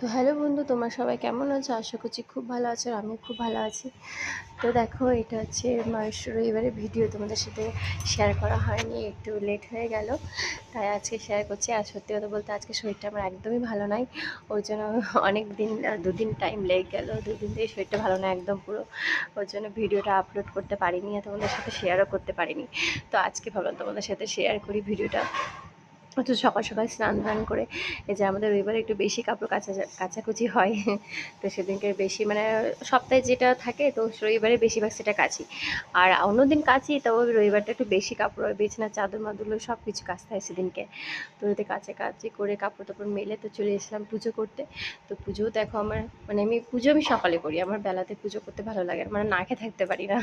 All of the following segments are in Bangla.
তো হ্যালো বন্ধু, তোমরা সবাই কেমন আছো? আশা করছি খুব ভালো আছো, আর আমি খুব ভালো আছি। তো দেখো, এটা হচ্ছে মাস রবিবারের ভিডিও, তোমাদের সাথে শেয়ার করা হয়নি, একটু লেট হয়ে গেল, তাই আজকে শেয়ার করছি। আর সত্যি কথা বলতে আজকে শরীরটা আমার একদমই ভালো নাই, ওই জন্য অনেক দিন, দুদিন টাইম লেগে গেল, দুদিন থেকে শরীরটা ভালো না একদম পুরো, ওই জন্য ভিডিওটা আপলোড করতে পারিনি আর তোমাদের সাথে শেয়ারও করতে পারিনি। তো আজকে ভাবলাম তোমাদের সাথে শেয়ার করি ভিডিওটা। তো সকাল সকাল স্নান টান করে, এই যে আমাদের রবিবারে একটু বেশি কাপড় কাচাকুচি হয়, তো সেদিনকে বেশি মানে সপ্তাহে যেটা থাকে তো রবিবারে বেশিরভাগ সেটা কাচি, আর অন্যদিন কাচি, তাও রবিবারটা একটু বেশি কাপড় হয়, বিছানা চাদর মাদুর সব কিছু কাচতে হয় সেদিনকে। তো এতে কাচাকাচি করে কাপড় টাপড় মেলে তো চলে এসেছিলাম পুজো করতে। তো পুজোও দেখো আমার, মানে আমি সকালে করি, আমার বেলাতে পুজো করতে ভালো লাগে, মানে না খেয়ে থাকতে পারি না,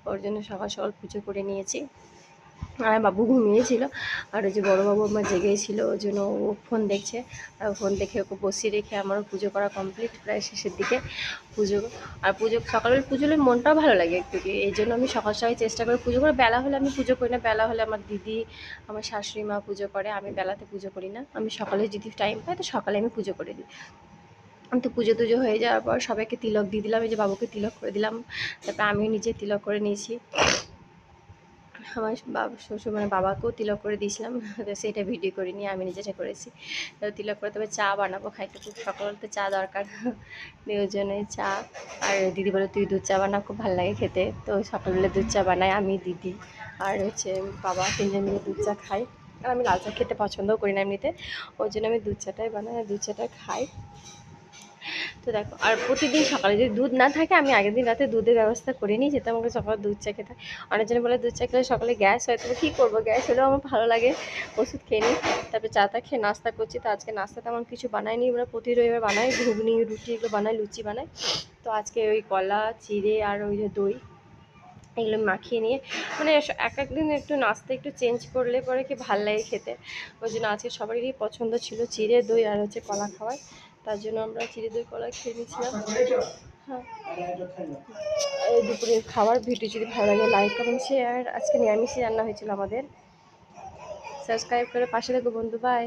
ওর জন্য সকাল সকাল পুজো করে নিয়েছি। আর বাবু ঘুমিয়েছিল, আর ওই যে বড়োবাবু আমার জেগেছিল, ওই জন্য ও ফোন দেখছে, আর ফোন দেখে ওকে বসিয়ে রেখে আমারও পুজো করা কমপ্লিট, প্রায় শেষের দিকে পুজো। আর সকালবেলা পুজো হলে মনটাও ভালো লাগে একটু, এই জন্য আমি সকাল সকাল চেষ্টা করি পুজো করে। বেলা হলে আমি পুজো করি না, বেলা হলে আমার দিদি, আমার শাশুড়ি মা পুজো করে, আমি বেলাতে পুজো করি না, আমি সকালে যদি টাইম পাই তো সকালে আমি পুজো করে দিই। তো পুজো টুজো হয়ে যাওয়ার পর সবাইকে তিলক দিয়ে দিলাম, এই যে বাবুকে তিলক করে দিলাম, তারপর আমিও নিজে তিলক করে নিয়েছি, আমার শ্বশুর মানে বাবাকেও তিলক করে দিয়েছিলাম, তো সেটা ভিডিও করিনি, আমি নিজেটা করেছি। তো তিলক করে তবে চা বানাবো, খাইতে খুব সকালতে চা দরকার, ওই জন্যই চা। আর দিদি বলে তুই দুধ চা বানা, খুব ভালো লাগে খেতে, তো সকালবেলা দুধ চা বানাই আমি, দিদি আর হচ্ছে বাবা, তিনজন মিলে দুধ চা খাই। আর আমি লাল চা খেতে পছন্দও করি না এমনিতে, ওই জন্য আমি দুধ চাটাই বানাই আর দুধ চাটা খাই। তো দেখো, আর প্রতিদিন সকালে যদি দুধ না থাকে, আমি আগের দিন রাতে দুধের ব্যবস্থা করে নিই, যেতে আমাকে সকালে দুধ চা খেতে। অনেকজনে বলে দুধ চা খেলে সকালে গ্যাস হয়, তবে কী করবো, গ্যাস হলেও আমার ভালো লাগে, ওষুধ খেয়ে নিই। তারপরে চাটা খেয়ে নাস্তা করছি, তো আজকে নাস্তা তেমন কিছু বানাইনি, আমরা প্রতি রবিবার বানাই, ঘুগনি রুটি এগুলো বানাই, লুচি বানাই। তো আজকে ওই কলা চিড়ে আর ওই যে দই এগুলো মাখিয়ে নিয়ে, মানে এক একদিন একটু নাস্তা একটু চেঞ্জ করলে পরে কি ভাল লাগে খেতে, ওই জন্য আজকে সবারই পছন্দ ছিল চিড়ে দই আর হচ্ছে কলা খাওয়ার, তার জন্য আমরা চিড়ে দই কলা খেয়ে নিয়েছিলাম। হ্যাঁ, এই দুপুরের খাবার ভিডিও যদি ভালো লাগে লাইক কমেন্ট শেয়ার। আজকে নিরামিষই রান্না হয়েছিল আমাদের, সাবস্ক্রাইব করে পাশে থেকো বন্ধু, বাই।